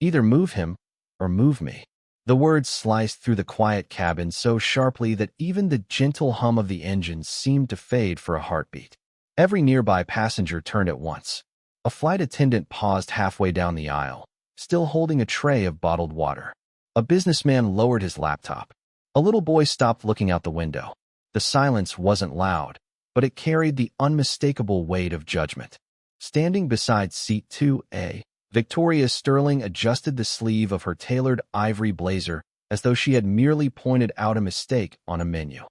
Either move him or move me. The words sliced through the quiet cabin so sharply that even the gentle hum of the engines seemed to fade for a heartbeat. Every nearby passenger turned at once. A flight attendant paused halfway down the aisle, still holding a tray of bottled water. A businessman lowered his laptop. A little boy stopped looking out the window. The silence wasn't loud, but it carried the unmistakable weight of judgment. Standing beside seat 2A, Victoria Sterling adjusted the sleeve of her tailored ivory blazer as though she had merely pointed out a mistake on a menu.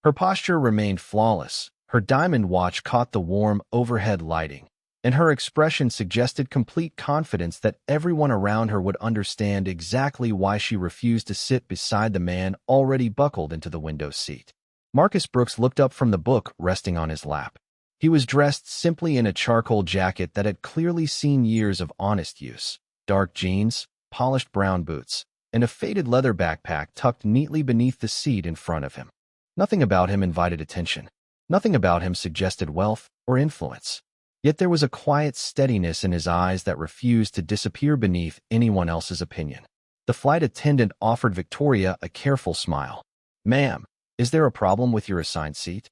Her posture remained flawless. Her diamond watch caught the warm overhead lighting, and her expression suggested complete confidence that everyone around her would understand exactly why she refused to sit beside the man already buckled into the window seat. Marcus Brooks looked up from the book resting on his lap. He was dressed simply in a charcoal jacket that had clearly seen years of honest use, dark jeans, polished brown boots, and a faded leather backpack tucked neatly beneath the seat in front of him. Nothing about him invited attention. Nothing about him suggested wealth or influence. Yet there was a quiet steadiness in his eyes that refused to disappear beneath anyone else's opinion. The flight attendant offered Victoria a careful smile. "Ma'am, is there a problem with your assigned seat?"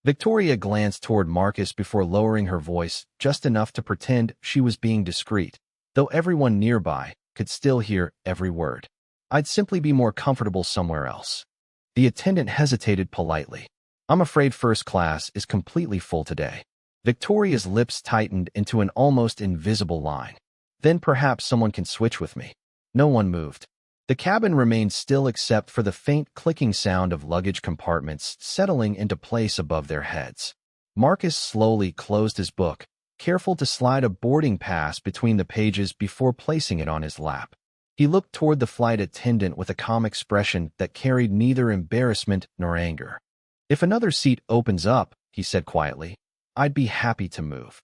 Victoria glanced toward Marcus before lowering her voice just enough to pretend she was being discreet, though everyone nearby could still hear every word. "I'd simply be more comfortable somewhere else." The attendant hesitated politely. "I'm afraid first class is completely full today." Victoria's lips tightened into an almost invisible line. "Then perhaps someone can switch with me." No one moved. The cabin remained still except for the faint clicking sound of luggage compartments settling into place above their heads. Marcus slowly closed his book, careful to slide a boarding pass between the pages before placing it on his lap. He looked toward the flight attendant with a calm expression that carried neither embarrassment nor anger. "If another seat opens up," he said quietly, "I'd be happy to move."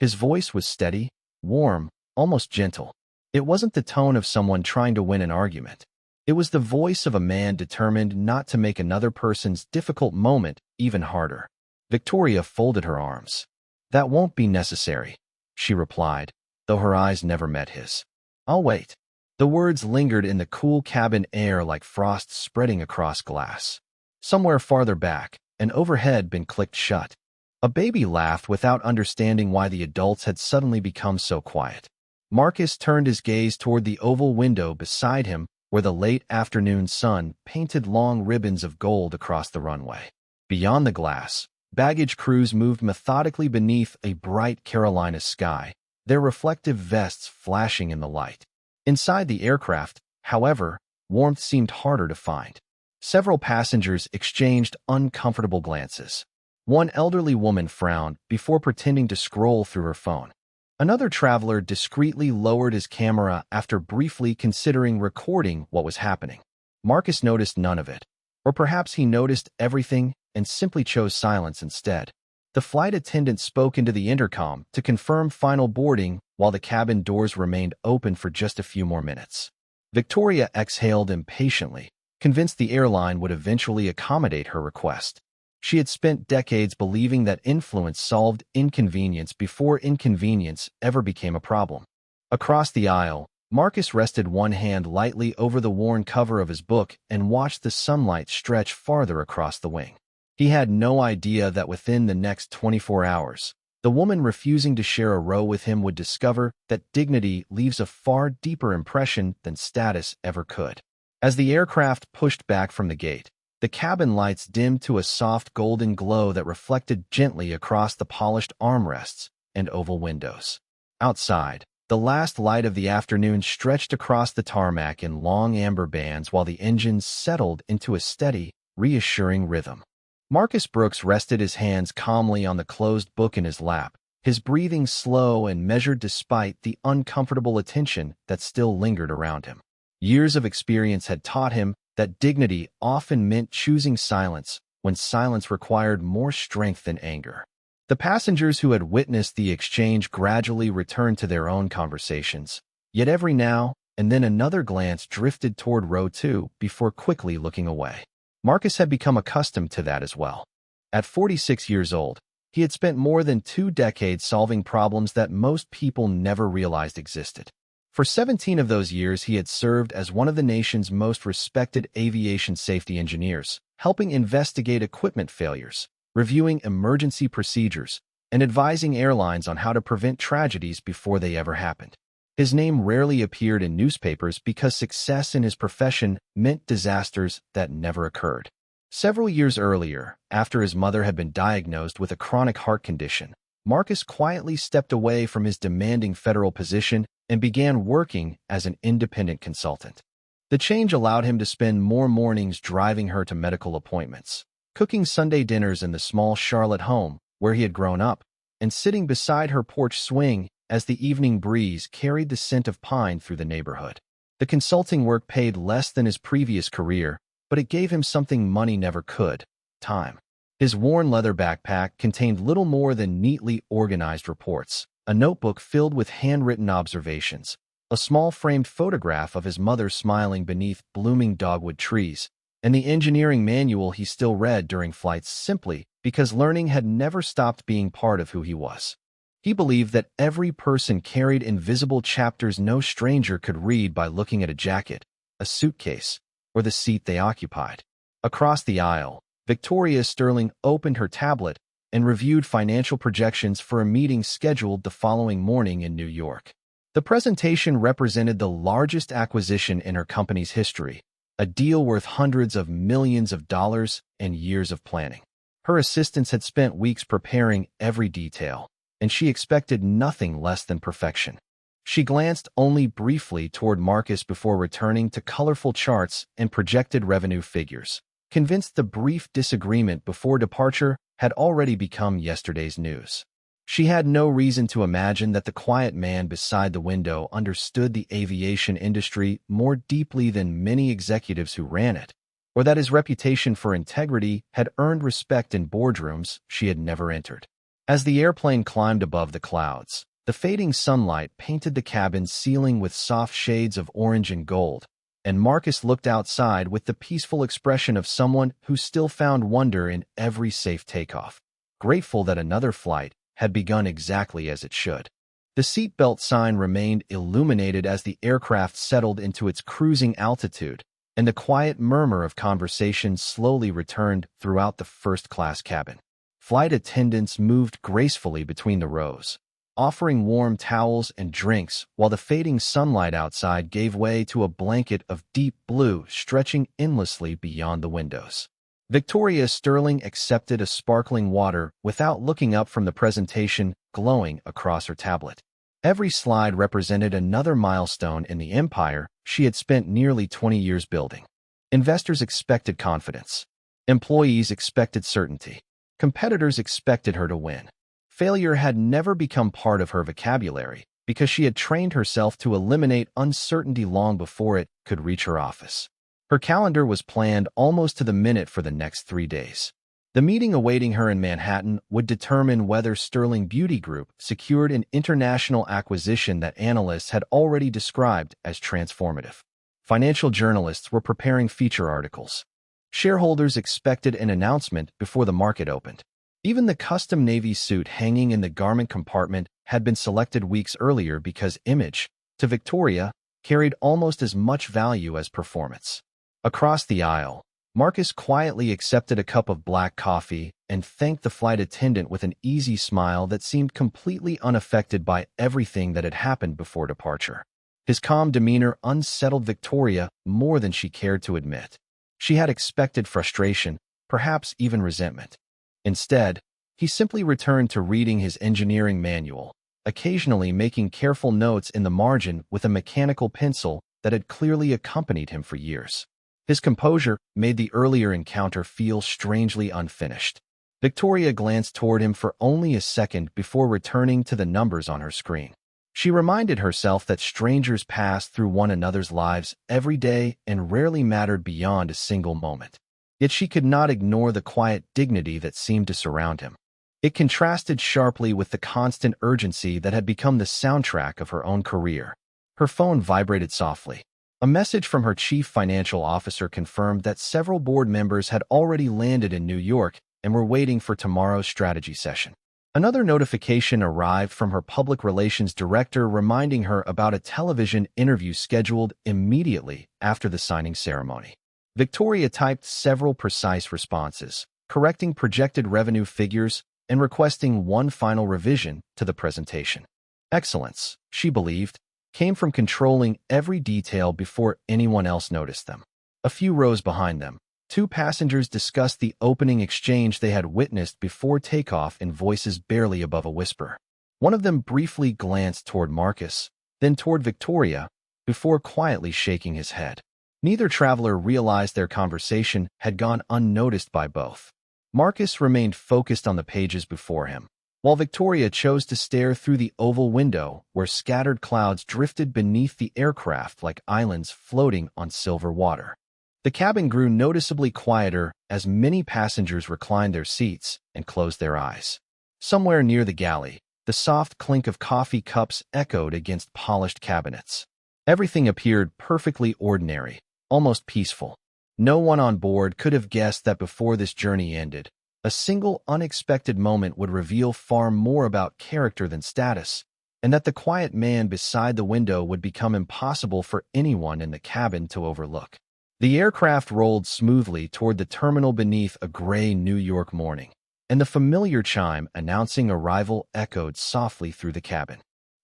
His voice was steady, warm, almost gentle. It wasn't the tone of someone trying to win an argument. It was the voice of a man determined not to make another person's difficult moment even harder. Victoria folded her arms. "That won't be necessary," she replied, though her eyes never met his. "I'll wait." The words lingered in the cool cabin air like frost spreading across glass. Somewhere farther back, an overhead bin clicked shut. A baby laughed without understanding why the adults had suddenly become so quiet. Marcus turned his gaze toward the oval window beside him where the late afternoon sun painted long ribbons of gold across the runway. Beyond the glass, baggage crews moved methodically beneath a bright Carolina sky, their reflective vests flashing in the light. Inside the aircraft, however, warmth seemed harder to find. Several passengers exchanged uncomfortable glances. One elderly woman frowned before pretending to scroll through her phone. Another traveler discreetly lowered his camera after briefly considering recording what was happening. Marcus noticed none of it. Or perhaps he noticed everything and simply chose silence instead. The flight attendant spoke into the intercom to confirm final boarding while the cabin doors remained open for just a few more minutes. Victoria exhaled impatiently, convinced the airline would eventually accommodate her request. She had spent decades believing that influence solved inconvenience before inconvenience ever became a problem. Across the aisle, Marcus rested one hand lightly over the worn cover of his book and watched the sunlight stretch farther across the wing. He had no idea that within the next 24 hours, the woman refusing to share a row with him would discover that dignity leaves a far deeper impression than status ever could. As the aircraft pushed back from the gate, the cabin lights dimmed to a soft golden glow that reflected gently across the polished armrests and oval windows. Outside, the last light of the afternoon stretched across the tarmac in long amber bands while the engines settled into a steady, reassuring rhythm. Marcus Brooks rested his hands calmly on the closed book in his lap, his breathing slow and measured despite the uncomfortable attention that still lingered around him. Years of experience had taught him that dignity often meant choosing silence when silence required more strength than anger. The passengers who had witnessed the exchange gradually returned to their own conversations, yet every now and then another glance drifted toward row 2 before quickly looking away. Marcus had become accustomed to that as well. At 46 years old, he had spent more than 2 decades solving problems that most people never realized existed. For 17 of those years, he had served as one of the nation's most respected aviation safety engineers, helping investigate equipment failures, reviewing emergency procedures, and advising airlines on how to prevent tragedies before they ever happened. His name rarely appeared in newspapers because success in his profession meant disasters that never occurred. Several years earlier, after his mother had been diagnosed with a chronic heart condition, Marcus quietly stepped away from his demanding federal position and began working as an independent consultant. The change allowed him to spend more mornings driving her to medical appointments, cooking Sunday dinners in the small Charlotte home where he had grown up, and sitting beside her porch swing as the evening breeze carried the scent of pine through the neighborhood. The consulting work paid less than his previous career, but it gave him something money never could: time. His worn leather backpack contained little more than neatly organized reports, a notebook filled with handwritten observations, a small framed photograph of his mother smiling beneath blooming dogwood trees, and the engineering manual he still read during flights simply because learning had never stopped being part of who he was. He believed that every person carried invisible chapters no stranger could read by looking at a jacket, a suitcase, or the seat they occupied. Across the aisle, Victoria Sterling opened her tablet and reviewed financial projections for a meeting scheduled the following morning in New York. The presentation represented the largest acquisition in her company's history, a deal worth hundreds of millions of dollars and years of planning. Her assistants had spent weeks preparing every detail, and she expected nothing less than perfection. She glanced only briefly toward Marcus before returning to colorful charts and projected revenue figures, convinced the brief disagreement before departure had already become yesterday's news. She had no reason to imagine that the quiet man beside the window understood the aviation industry more deeply than many executives who ran it, or that his reputation for integrity had earned respect in boardrooms she had never entered. As the airplane climbed above the clouds, the fading sunlight painted the cabin's ceiling with soft shades of orange and gold, and Marcus looked outside with the peaceful expression of someone who still found wonder in every safe takeoff, grateful that another flight had begun exactly as it should. The seatbelt sign remained illuminated as the aircraft settled into its cruising altitude, and the quiet murmur of conversation slowly returned throughout the first-class cabin. Flight attendants moved gracefully between the rows, offering warm towels and drinks while the fading sunlight outside gave way to a blanket of deep blue stretching endlessly beyond the windows. Victoria Sterling accepted a sparkling water without looking up from the presentation glowing across her tablet. Every slide represented another milestone in the empire she had spent nearly 20 years building. Investors expected confidence. Employees expected certainty. Competitors expected her to win. Failure had never become part of her vocabulary because she had trained herself to eliminate uncertainty long before it could reach her office. Her calendar was planned almost to the minute for the next 3 days. The meeting awaiting her in Manhattan would determine whether Sterling Beauty Group secured an international acquisition that analysts had already described as transformative. Financial journalists were preparing feature articles. Shareholders expected an announcement before the market opened. Even the custom navy suit hanging in the garment compartment had been selected weeks earlier because image, to Victoria, carried almost as much value as performance. Across the aisle, Marcus quietly accepted a cup of black coffee and thanked the flight attendant with an easy smile that seemed completely unaffected by everything that had happened before departure. His calm demeanor unsettled Victoria more than she cared to admit. She had expected frustration, perhaps even resentment. Instead, he simply returned to reading his engineering manual, occasionally making careful notes in the margin with a mechanical pencil that had clearly accompanied him for years. His composure made the earlier encounter feel strangely unfinished. Victoria glanced toward him for only a second before returning to the numbers on her screen. She reminded herself that strangers passed through one another's lives every day and rarely mattered beyond a single moment. Yet she could not ignore the quiet dignity that seemed to surround him. It contrasted sharply with the constant urgency that had become the soundtrack of her own career. Her phone vibrated softly. A message from her chief financial officer confirmed that several board members had already landed in New York and were waiting for tomorrow's strategy session. Another notification arrived from her public relations director reminding her about a television interview scheduled immediately after the signing ceremony. Victoria typed several precise responses, correcting projected revenue figures and requesting one final revision to the presentation. Excellence, she believed, came from controlling every detail before anyone else noticed them. A few rows behind them, two passengers discussed the opening exchange they had witnessed before takeoff in voices barely above a whisper. One of them briefly glanced toward Marcus, then toward Victoria, before quietly shaking his head. Neither traveler realized their conversation had gone unnoticed by both. Marcus remained focused on the pages before him, while Victoria chose to stare through the oval window where scattered clouds drifted beneath the aircraft like islands floating on silver water. The cabin grew noticeably quieter as many passengers reclined their seats and closed their eyes. Somewhere near the galley, the soft clink of coffee cups echoed against polished cabinets. Everything appeared perfectly ordinary, almost peaceful. No one on board could have guessed that before this journey ended, a single unexpected moment would reveal far more about character than status, and that the quiet man beside the window would become impossible for anyone in the cabin to overlook. The aircraft rolled smoothly toward the terminal beneath a gray New York morning, and the familiar chime announcing arrival echoed softly through the cabin.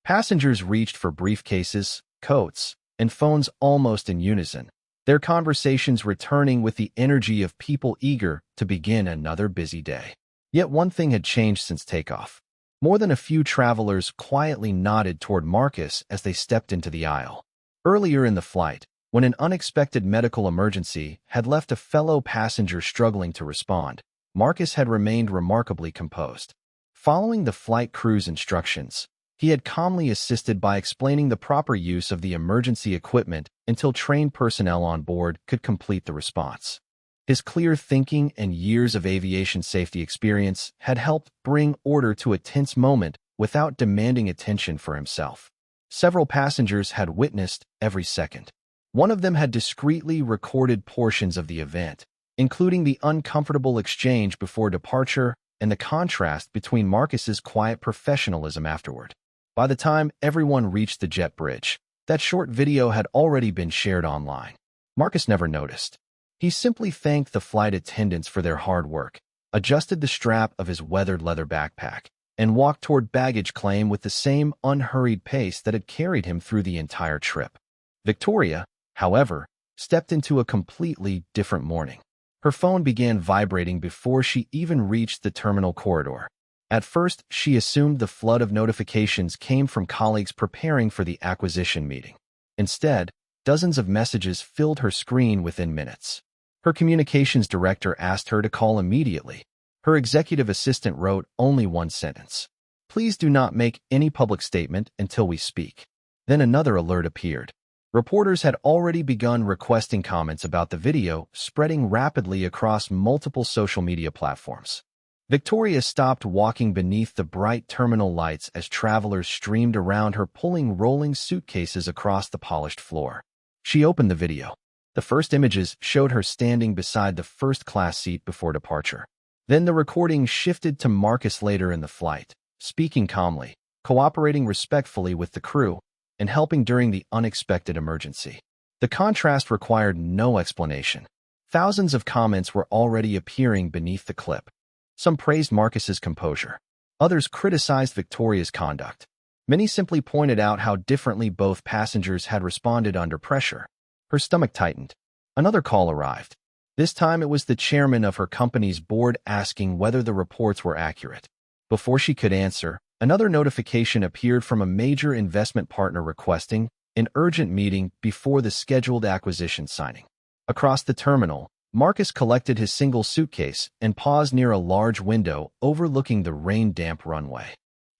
Passengers reached for briefcases, coats, and phones almost in unison, their conversations returning with the energy of people eager to begin another busy day. Yet one thing had changed since takeoff. More than a few travelers quietly nodded toward Marcus as they stepped into the aisle. Earlier in the flight, when an unexpected medical emergency had left a fellow passenger struggling to respond, Marcus had remained remarkably composed. Following the flight crew's instructions, he had calmly assisted by explaining the proper use of the emergency equipment until trained personnel on board could complete the response. His clear thinking and years of aviation safety experience had helped bring order to a tense moment without demanding attention for himself. Several passengers had witnessed every second. One of them had discreetly recorded portions of the event, including the uncomfortable exchange before departure and the contrast between Marcus's quiet professionalism afterward. By the time everyone reached the jet bridge, that short video had already been shared online. Marcus never noticed. He simply thanked the flight attendants for their hard work, adjusted the strap of his weathered leather backpack, and walked toward baggage claim with the same unhurried pace that had carried him through the entire trip. Victoria, however, stepped into a completely different morning. Her phone began vibrating before she even reached the terminal corridor. At first, she assumed the flood of notifications came from colleagues preparing for the acquisition meeting. Instead, dozens of messages filled her screen within minutes. Her communications director asked her to call immediately. Her executive assistant wrote only one sentence: "Please do not make any public statement until we speak." Then another alert appeared. Reporters had already begun requesting comments about the video, spreading rapidly across multiple social media platforms. Victoria stopped walking beneath the bright terminal lights as travelers streamed around her, pulling rolling suitcases across the polished floor. She opened the video. The first images showed her standing beside the first-class seat before departure. Then the recording shifted to Marcus later in the flight, speaking calmly, cooperating respectfully with the crew, and helping during the unexpected emergency. The contrast required no explanation. Thousands of comments were already appearing beneath the clip. Some praised Marcus's composure. Others criticized Victoria's conduct. Many simply pointed out how differently both passengers had responded under pressure. Her stomach tightened. Another call arrived. This time it was the chairman of her company's board asking whether the reports were accurate. Before she could answer, another notification appeared from a major investment partner requesting an urgent meeting before the scheduled acquisition signing. Across the terminal, Marcus collected his single suitcase and paused near a large window overlooking the rain-damp runway.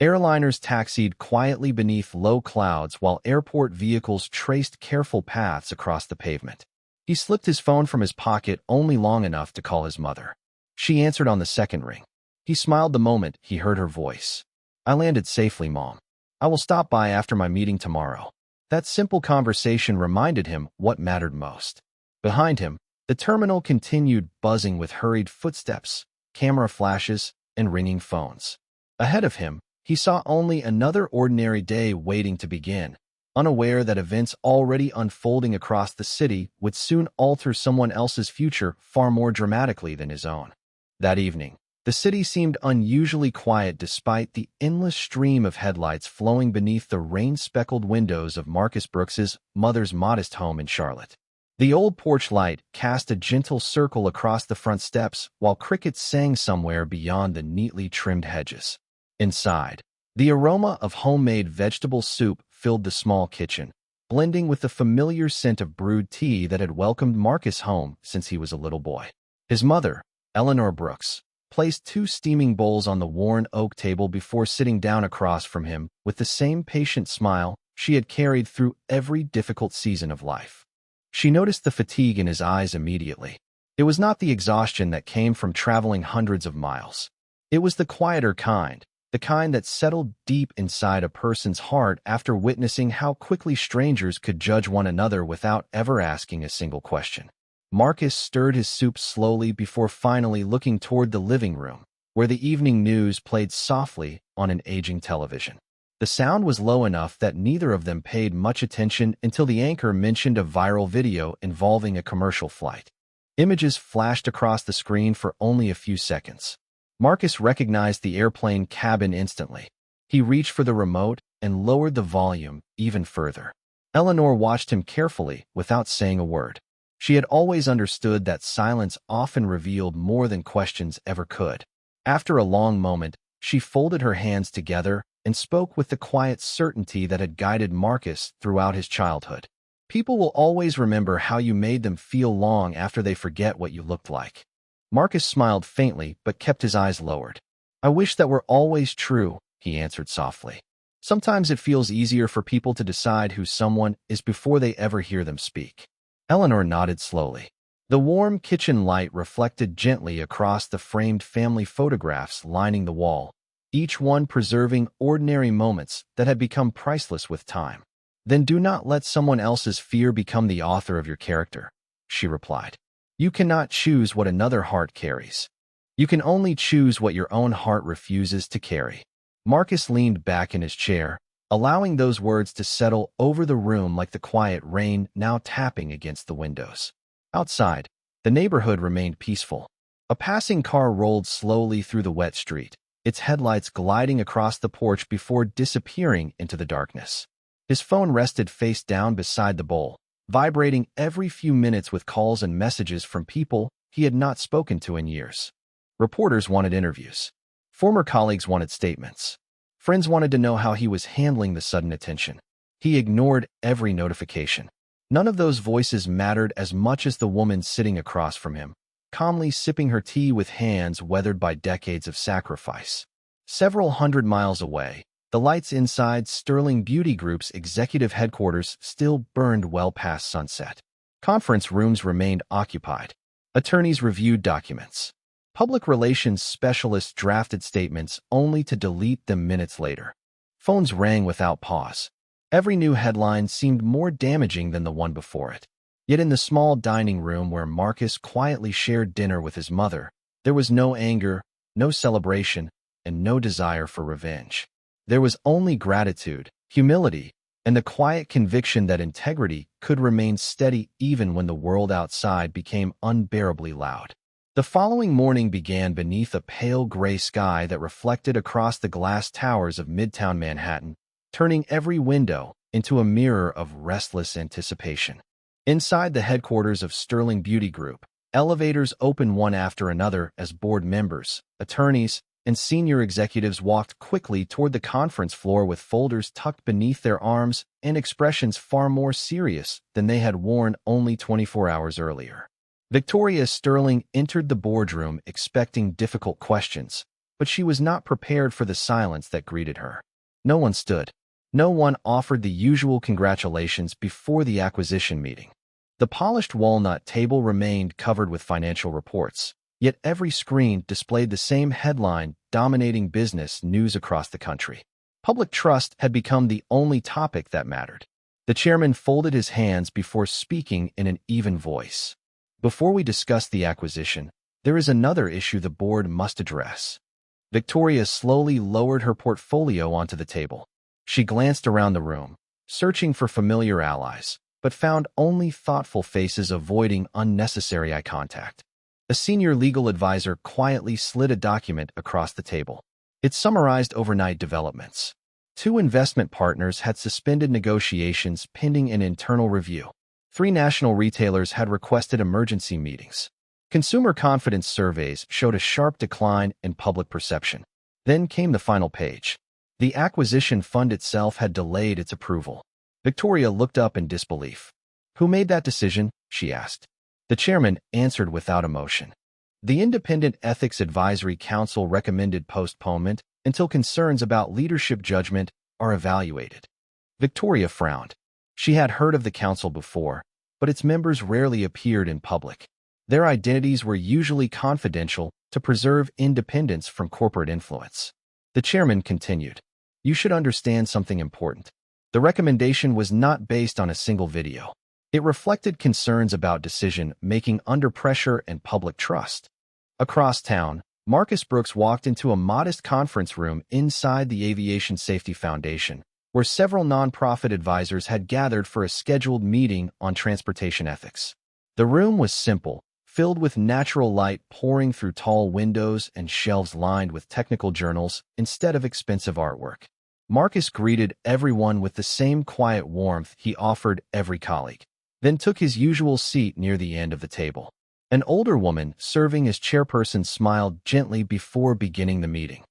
Airliners taxied quietly beneath low clouds while airport vehicles traced careful paths across the pavement. He slipped his phone from his pocket only long enough to call his mother. She answered on the second ring. He smiled the moment he heard her voice. "I landed safely, Mom. I will stop by after my meeting tomorrow." That simple conversation reminded him what mattered most. Behind him, the terminal continued buzzing with hurried footsteps, camera flashes, and ringing phones. Ahead of him, he saw only another ordinary day waiting to begin, unaware that events already unfolding across the city would soon alter someone else's future far more dramatically than his own. That evening, the city seemed unusually quiet despite the endless stream of headlights flowing beneath the rain-speckled windows of Marcus Brooks's mother's modest home in Charlotte. The old porch light cast a gentle circle across the front steps while crickets sang somewhere beyond the neatly trimmed hedges. Inside, the aroma of homemade vegetable soup filled the small kitchen, blending with the familiar scent of brewed tea that had welcomed Marcus home since he was a little boy. His mother, Eleanor Brooks, placed 2 steaming bowls on the worn oak table before sitting down across from him with the same patient smile she had carried through every difficult season of life. She noticed the fatigue in his eyes immediately. It was not the exhaustion that came from traveling hundreds of miles. It was the quieter kind, the kind that settled deep inside a person's heart after witnessing how quickly strangers could judge one another without ever asking a single question. Marcus stirred his soup slowly before finally looking toward the living room, where the evening news played softly on an aging television. The sound was low enough that neither of them paid much attention until the anchor mentioned a viral video involving a commercial flight. Images flashed across the screen for only a few seconds. Marcus recognized the airplane cabin instantly. He reached for the remote and lowered the volume even further. Eleanor watched him carefully without saying a word. She had always understood that silence often revealed more than questions ever could. After a long moment, she folded her hands together and spoke with the quiet certainty that had guided Marcus throughout his childhood. People will always remember how you made them feel long after they forget what you looked like. Marcus smiled faintly but kept his eyes lowered. I wish that were always true, he answered softly. Sometimes it feels easier for people to decide who someone is before they ever hear them speak. Eleanor nodded slowly. The warm kitchen light reflected gently across the framed family photographs lining the wall, each one preserving ordinary moments that had become priceless with time. Then do not let someone else's fear become the author of your character, she replied. You cannot choose what another heart carries. You can only choose what your own heart refuses to carry. Marcus leaned back in his chair, allowing those words to settle over the room like the quiet rain now tapping against the windows. Outside, the neighborhood remained peaceful. A passing car rolled slowly through the wet street, its headlights gliding across the porch before disappearing into the darkness. His phone rested face down beside the bowl, vibrating every few minutes with calls and messages from people he had not spoken to in years. Reporters wanted interviews. Former colleagues wanted statements. Friends wanted to know how he was handling the sudden attention. He ignored every notification. None of those voices mattered as much as the woman sitting across from him, calmly sipping her tea with hands weathered by decades of sacrifice. Several hundred miles away, the lights inside Sterling Beauty Group's executive headquarters still burned well past sunset. Conference rooms remained occupied. Attorneys reviewed documents. Public relations specialists drafted statements only to delete them minutes later. Phones rang without pause. Every new headline seemed more damaging than the one before it. Yet in the small dining room where Marcus quietly shared dinner with his mother, there was no anger, no celebration, and no desire for revenge. There was only gratitude, humility, and the quiet conviction that integrity could remain steady even when the world outside became unbearably loud. The following morning began beneath a pale gray sky that reflected across the glass towers of Midtown Manhattan, turning every window into a mirror of restless anticipation. Inside the headquarters of Sterling Beauty Group, elevators opened one after another as board members, attorneys, and senior executives walked quickly toward the conference floor with folders tucked beneath their arms and expressions far more serious than they had worn only 24 hours earlier. Victoria Sterling entered the boardroom expecting difficult questions, but she was not prepared for the silence that greeted her. No one stood. No one offered the usual congratulations before the acquisition meeting. The polished walnut table remained covered with financial reports, yet every screen displayed the same headline dominating business news across the country. Public trust had become the only topic that mattered. The chairman folded his hands before speaking in an even voice. Before we discuss the acquisition, there is another issue the board must address. Victoria slowly lowered her portfolio onto the table. She glanced around the room, searching for familiar allies, but found only thoughtful faces avoiding unnecessary eye contact. A senior legal advisor quietly slid a document across the table. It summarized overnight developments. 2 investment partners had suspended negotiations pending an internal review. 3 national retailers had requested emergency meetings. Consumer confidence surveys showed a sharp decline in public perception. Then came the final page. The acquisition fund itself had delayed its approval. Victoria looked up in disbelief. "Who made that decision?" she asked. The chairman answered without emotion. "The Independent Ethics Advisory Council recommended postponement until concerns about leadership judgment are evaluated." Victoria frowned. She had heard of the council before, but its members rarely appeared in public. Their identities were usually confidential to preserve independence from corporate influence. The chairman continued, "You should understand something important. The recommendation was not based on a single video. It reflected concerns about decision-making under pressure and public trust." Across town, Marcus Brooks walked into a modest conference room inside the Aviation Safety Foundation, where several nonprofit advisors had gathered for a scheduled meeting on transportation ethics. The room was simple, filled with natural light pouring through tall windows and shelves lined with technical journals instead of expensive artwork. Marcus greeted everyone with the same quiet warmth he offered every colleague, then took his usual seat near the end of the table. An older woman serving as chairperson smiled gently before beginning the meeting.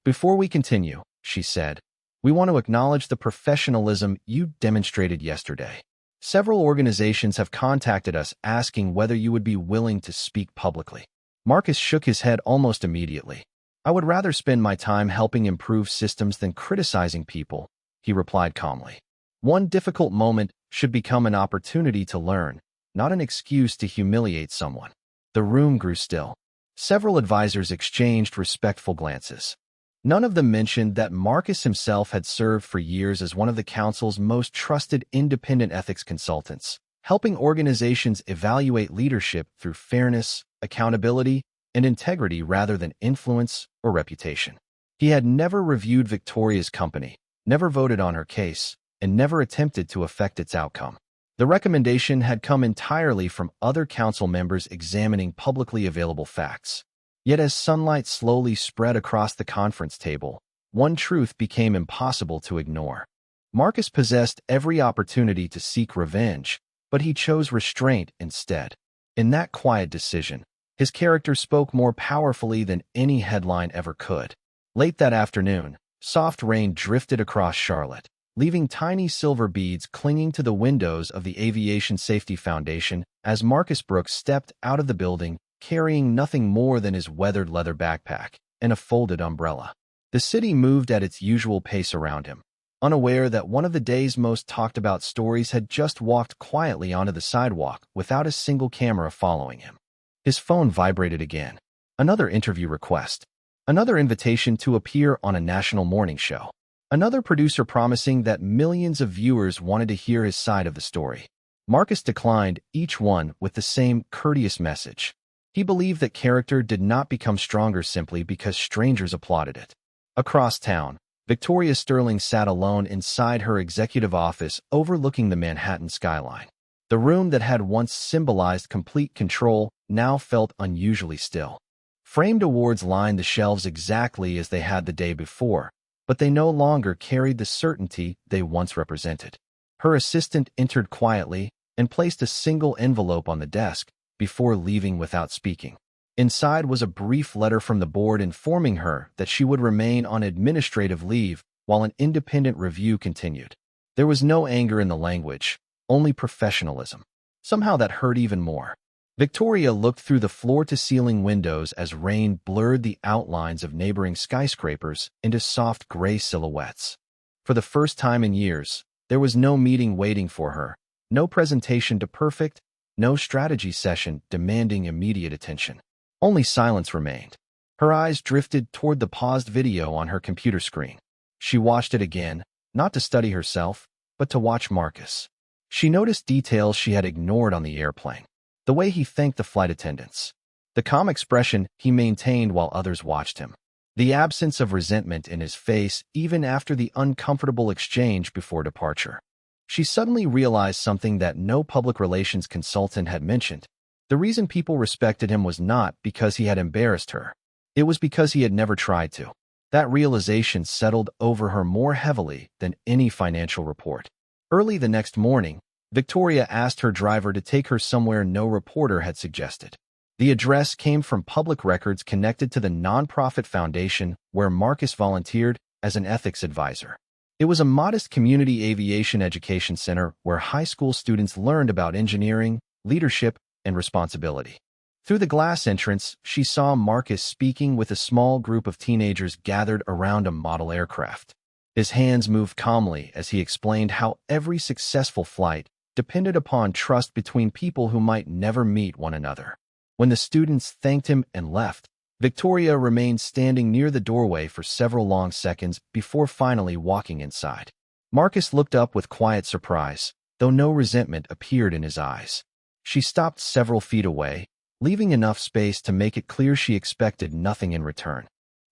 "Before we continue," she said, "we want to acknowledge the professionalism you demonstrated yesterday. Several organizations have contacted us asking whether you would be willing to speak publicly." Marcus shook his head almost immediately. "I would rather spend my time helping improve systems than criticizing people," he replied calmly. "One difficult moment should become an opportunity to learn, not an excuse to humiliate someone." The room grew still. Several advisors exchanged respectful glances. None of them mentioned that Marcus himself had served for years as one of the council's most trusted independent ethics consultants, helping organizations evaluate leadership through fairness, accountability, and integrity rather than influence or reputation. He had never reviewed Victoria's company, never voted on her case, and never attempted to affect its outcome. The recommendation had come entirely from other council members examining publicly available facts. Yet as sunlight slowly spread across the conference table, one truth became impossible to ignore. Marcus possessed every opportunity to seek revenge, but he chose restraint instead. In that quiet decision, his character spoke more powerfully than any headline ever could. Late that afternoon, soft rain drifted across Charlotte, leaving tiny silver beads clinging to the windows of the Aviation Safety Foundation as Marcus Brooks stepped out of the building, carrying nothing more than his weathered leather backpack and a folded umbrella. The city moved at its usual pace around him, unaware that one of the day's most talked-about stories had just walked quietly onto the sidewalk without a single camera following him. His phone vibrated again. Another interview request. Another invitation to appear on a national morning show. Another producer promising that millions of viewers wanted to hear his side of the story. Marcus declined each one with the same courteous message. He believed that character did not become stronger simply because strangers applauded it. Across town, Victoria Sterling sat alone inside her executive office overlooking the Manhattan skyline. The room that had once symbolized complete control now felt unusually still. Framed awards lined the shelves exactly as they had the day before, but they no longer carried the certainty they once represented. Her assistant entered quietly and placed a single envelope on the desk before leaving without speaking. Inside was a brief letter from the board informing her that she would remain on administrative leave while an independent review continued. There was no anger in the language, only professionalism. Somehow that hurt even more. Victoria looked through the floor-to-ceiling windows as rain blurred the outlines of neighboring skyscrapers into soft gray silhouettes. For the first time in years, there was no meeting waiting for her, no presentation to perfect, no strategy session demanding immediate attention. Only silence remained. Her eyes drifted toward the paused video on her computer screen. She watched it again, not to study herself, but to watch Marcus. She noticed details she had ignored on the airplane. The way he thanked the flight attendants. The calm expression he maintained while others watched him. the absence of resentment in his face even after the uncomfortable exchange before departure. She suddenly realized something that no public relations consultant had mentioned. The reason people respected him was not because he had embarrassed her. It was because he had never tried to. That realization settled over her more heavily than any financial report. Early the next morning, Victoria asked her driver to take her somewhere no reporter had suggested. The address came from public records connected to the nonprofit foundation where Marcus volunteered as an ethics advisor. It was a modest community aviation education center where high school students learned about engineering, leadership, and responsibility. Through the glass entrance, she saw Marcus speaking with a small group of teenagers gathered around a model aircraft. His hands moved calmly as he explained how every successful flight depended upon trust between people who might never meet one another. When the students thanked him and left, Victoria remained standing near the doorway for several long seconds before finally walking inside. Marcus looked up with quiet surprise, though no resentment appeared in his eyes. She stopped several feet away, leaving enough space to make it clear she expected nothing in return.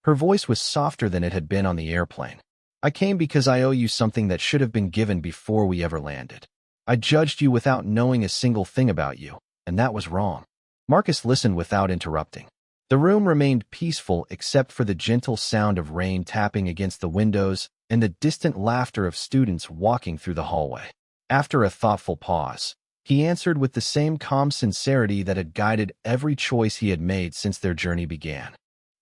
Her voice was softer than it had been on the airplane. "I came because I owe you something that should have been given before we ever landed. I judged you without knowing a single thing about you, and that was wrong." Marcus listened without interrupting. The room remained peaceful except for the gentle sound of rain tapping against the windows and the distant laughter of students walking through the hallway. After a thoughtful pause, he answered with the same calm sincerity that had guided every choice he had made since their journey began.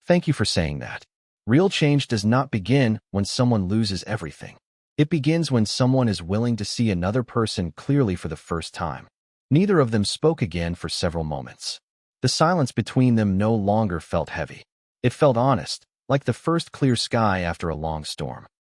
"Thank you for saying that. Real change does not begin when someone loses everything. It begins when someone is willing to see another person clearly for the first time." Neither of them spoke again for several moments. The silence between them no longer felt heavy. It felt honest, like the first clear sky after a long storm.